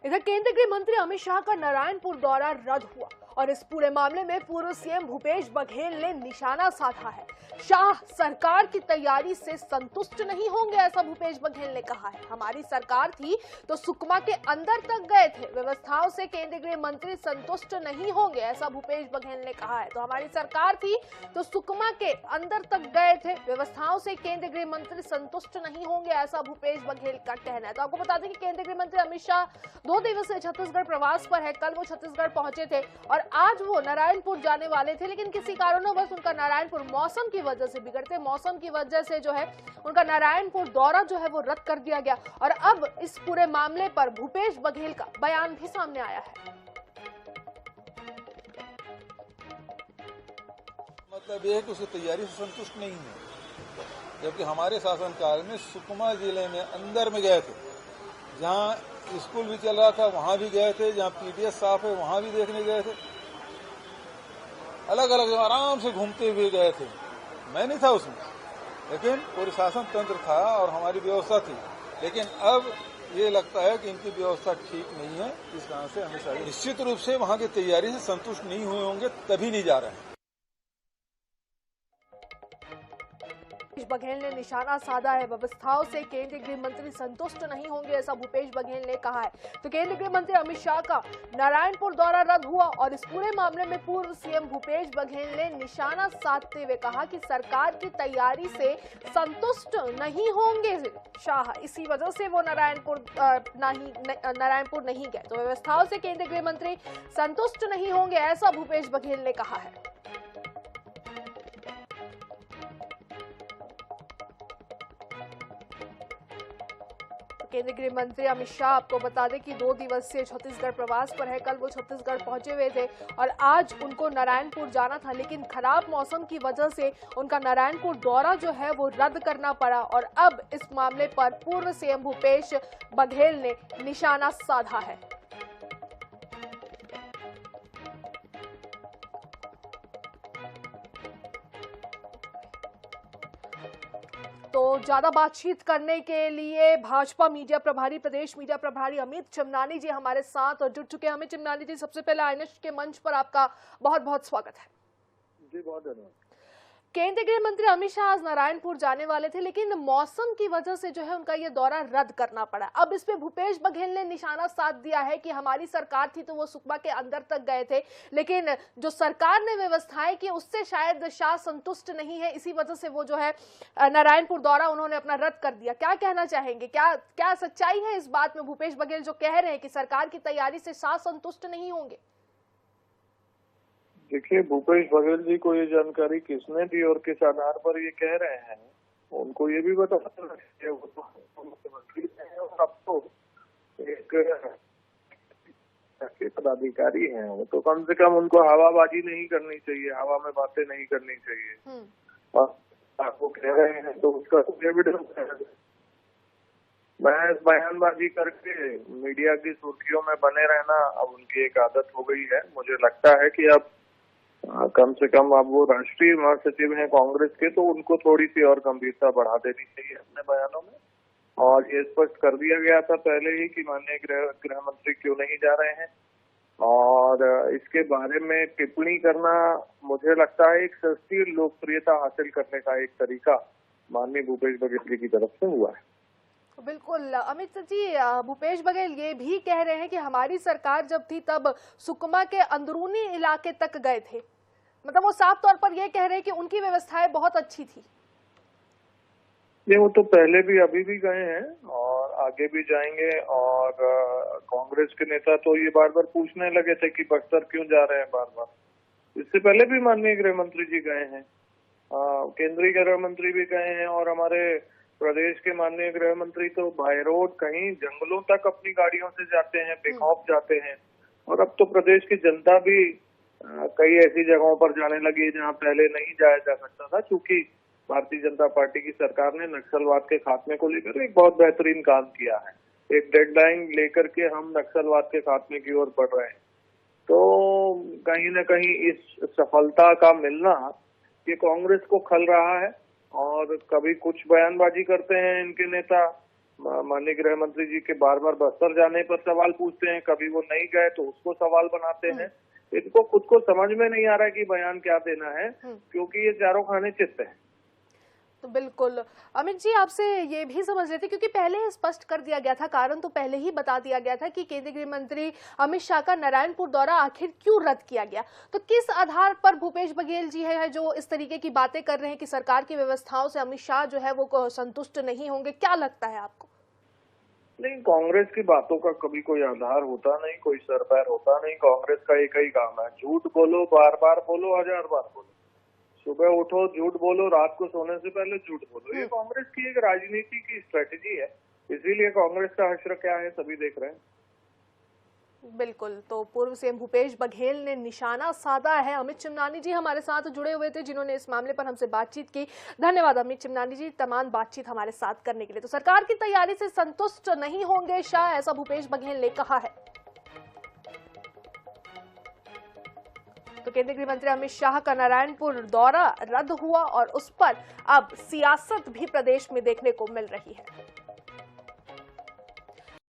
इधर केंद्रीय गृह मंत्री अमित शाह का नारायणपुर दौरा रद्द हुआ और इस पूरे मामले में पूर्व सीएम भूपेश बघेल ने निशाना साधा है। शाह सरकार की तैयारी से संतुष्ट नहीं होंगे, ऐसा भूपेश बघेल ने कहा है। हमारी सरकार थी तो सुकमा के अंदर तक गए थे, व्यवस्थाओं से केंद्रीय गृह मंत्री संतुष्ट नहीं होंगे, ऐसा भूपेश बघेल ने कहा है। तो हमारी सरकार थी तो सुकमा के अंदर तक गए थे, व्यवस्थाओं से केंद्रीय गृह मंत्री संतुष्ट नहीं होंगे, ऐसा भूपेश बघेल का कहना है। तो आपको बता दें कि केंद्रीय गृह मंत्री अमित शाह 2 दिवसीय छत्तीसगढ़ प्रवास पर है। कल वो छत्तीसगढ़ पहुंचे थे और आज वो नारायणपुर जाने वाले थे, लेकिन किसी कारणवश उनका नारायणपुर मौसम की वजह से, बिगड़ते मौसम की वजह से जो है उनका नारायणपुर दौरा जो है वो रद्द कर दिया गया। और अब इस पूरे मामले पर भूपेश बघेल का बयान भी सामने आया है। मतलब यह है कि उसकी तैयारी से संतुष्ट नहीं है, जबकि हमारे शासनकाल में सुकमा जिले में अंदर में गए थे, जहां स्कूल भी चल रहा था वहां भी गए थे, जहां पीडीएस साफ है वहां भी देखने गए थे, अलग अलग आराम से घूमते हुए गए थे। मैं नहीं था उसमें, लेकिन पूरी शासन तंत्र था और हमारी व्यवस्था थी। लेकिन अब ये लगता है कि इनकी व्यवस्था ठीक नहीं है, इस कारण से हमेशा निश्चित रूप से वहां की तैयारी से संतुष्ट नहीं हुए होंगे, तभी नहीं जा रहे हैं। बघेल ने निशाना साधा है, व्यवस्थाओं से केंद्रीय गृह मंत्री संतुष्ट नहीं होंगे, ऐसा भूपेश बघेल ने कहा है। तो केंद्रीय गृह मंत्री अमित शाह का नारायणपुर दौरा रद्द हुआ और इस पूरे मामले में पूर्व सीएम भूपेश बघेल ने निशाना साधते हुए कहा कि सरकार की तैयारी से संतुष्ट नहीं होंगे शाह, इसी वजह से वो नारायणपुर नहीं गए। तो व्यवस्थाओं से केंद्रीय गृह मंत्री संतुष्ट नहीं होंगे, ऐसा भूपेश बघेल ने कहा है। केंद्रीय गृह मंत्री अमित शाह आपको बता दें कि 2 दिवसीय छत्तीसगढ़ प्रवास पर है। कल वो छत्तीसगढ़ पहुंचे हुए थे और आज उनको नारायणपुर जाना था, लेकिन खराब मौसम की वजह से उनका नारायणपुर दौरा जो है वो रद्द करना पड़ा। और अब इस मामले पर पूर्व सीएम भूपेश बघेल ने निशाना साधा है। तो ज्यादा बातचीत करने के लिए भाजपा मीडिया प्रभारी, प्रदेश मीडिया प्रभारी अमित चिमनानी जी हमारे साथ और जुड़ चुके हैं। अमित चिमनानी जी, सबसे पहले आईएनएच के मंच पर आपका बहुत बहुत स्वागत है। जी बहुत धन्यवाद। केंद्रीय गृह मंत्री अमित शाह आज नारायणपुर जाने वाले थे, लेकिन मौसम की वजह से जो है उनका ये दौरा रद्द करना पड़ा। अब इस पे भूपेश बघेल ने निशाना साध दिया है कि हमारी सरकार थी तो वो सुकमा के अंदर तक गए थे, लेकिन जो सरकार ने व्यवस्थाएं की उससे शायद शाह संतुष्ट नहीं है, इसी वजह से वो जो है नारायणपुर दौरा उन्होंने अपना रद्द कर दिया। क्या कहना चाहेंगे, क्या सच्चाई है इस बात में? भूपेश बघेल जो कह रहे हैं कि सरकार की तैयारी से शाह संतुष्ट नहीं होंगे। देखिए, भूपेश बघेल जी को ये जानकारी किसने दी और किस आधार पर ये कह रहे हैं, उनको ये भी बताना चाहिए। वो तो मुख्यमंत्री हैं और अब तो एक पदाधिकारी हैं, वो तो कम से कम उनको हवाबाजी नहीं करनी चाहिए, हवा में बातें नहीं करनी चाहिए। और आपको कह रहे हैं तो उसका कोई एविडेंस है? महज बयानबाजी करके मीडिया की सुर्खियों में बने रहना अब उनकी एक आदत हो गई है। मुझे लगता है कि अब कम से कम अब वो राष्ट्रीय महासचिव हैं कांग्रेस के, तो उनको थोड़ी सी और गंभीरता बढ़ा देनी चाहिए अपने बयानों में। और ये स्पष्ट कर दिया गया था पहले ही कि माननीय गृह मंत्री क्यों नहीं जा रहे हैं, और इसके बारे में टिप्पणी करना मुझे लगता है एक सस्ती लोकप्रियता हासिल करने का एक तरीका माननीय भूपेश बघेल जी की तरफ से हुआ है। बिल्कुल अमित जी, भूपेश बघेल ये भी कह रहे हैं कि हमारी सरकार जब थी तब सुकमा के अंदरूनी इलाके तक गए थे, मतलब वो साफ तौर पर ये कह रहे हैं कि उनकी व्यवस्थाएं बहुत अच्छी थी। ये वो तो पहले भी अभी भी गए हैं और आगे भी जाएंगे। और कांग्रेस के नेता तो ये बार बार पूछने लगे थे कि बक्सर क्यों जा रहे हैं बार बार। इससे पहले भी माननीय गृह मंत्री जी गए हैं, केंद्रीय गृह मंत्री भी गए हैं, और हमारे प्रदेश के माननीय गृह मंत्री तो बाय रोड कहीं जंगलों तक अपनी गाड़ियों से जाते हैं, बेखौफ जाते हैं। और अब तो प्रदेश की जनता भी कई ऐसी जगहों पर जाने लगी जहां पहले नहीं जाया जा सकता था, क्योंकि भारतीय जनता पार्टी की सरकार ने नक्सलवाद के खात्मे को लेकर एक बहुत बेहतरीन काम किया है। एक डेडलाइन लेकर के हम नक्सलवाद के खात्मे की ओर बढ़ रहे हैं। तो कहीं न कहीं इस सफलता का मिलना ये कांग्रेस को खल रहा है। और कभी कुछ बयानबाजी करते हैं इनके नेता, माननीय गृह मंत्री जी के बार बार बस्तर जाने पर सवाल पूछते हैं, कभी वो नहीं गए तो उसको सवाल बनाते हैं। इनको खुद को समझ में नहीं आ रहा है कि बयान क्या देना है, क्योंकि ये चारों खाने चित्त हैं। तो बिल्कुल अमित जी, आपसे ये भी समझ लेते, क्योंकि पहले ही स्पष्ट कर दिया गया था, कारण तो पहले ही बता दिया गया था कि केंद्रीय गृह मंत्री अमित शाह का नारायणपुर दौरा आखिर क्यों रद्द किया गया। तो किस आधार पर भूपेश बघेल जी है जो इस तरीके की बातें कर रहे हैं कि सरकार की व्यवस्थाओं से अमित शाह जो है वो संतुष्ट नहीं होंगे, क्या लगता है आपको? नहीं, कांग्रेस की बातों का कभी कोई आधार होता नहीं, कोई सरपैर होता नहीं। कांग्रेस का एक ही काम है, झूठ बोलो, बार बार बोलो, 1000 बार बोलो। सुबह उठो झूठ बोलो, रात को सोने से पहले झूठ बोलो। ये कांग्रेस की एक राजनीति की स्ट्रेटेजी है, इसीलिए कांग्रेस का हश्र क्या है सभी देख रहे हैं। बिल्कुल, तो पूर्व सीएम भूपेश बघेल ने निशाना साधा है। अमित चिमनानी जी हमारे साथ जुड़े हुए थे, जिन्होंने इस मामले पर हमसे बातचीत की। धन्यवाद अमित चिमनानी जी, तमाम बातचीत हमारे साथ करने के लिए। तो सरकार की तैयारी से संतुष्ट नहीं होंगे शाह, ऐसा भूपेश बघेल ने कहा है। तो केंद्रीय गृह मंत्री अमित शाह का नारायणपुर दौरा रद्द हुआ और उस पर अब सियासत भी प्रदेश में देखने को मिल रही है।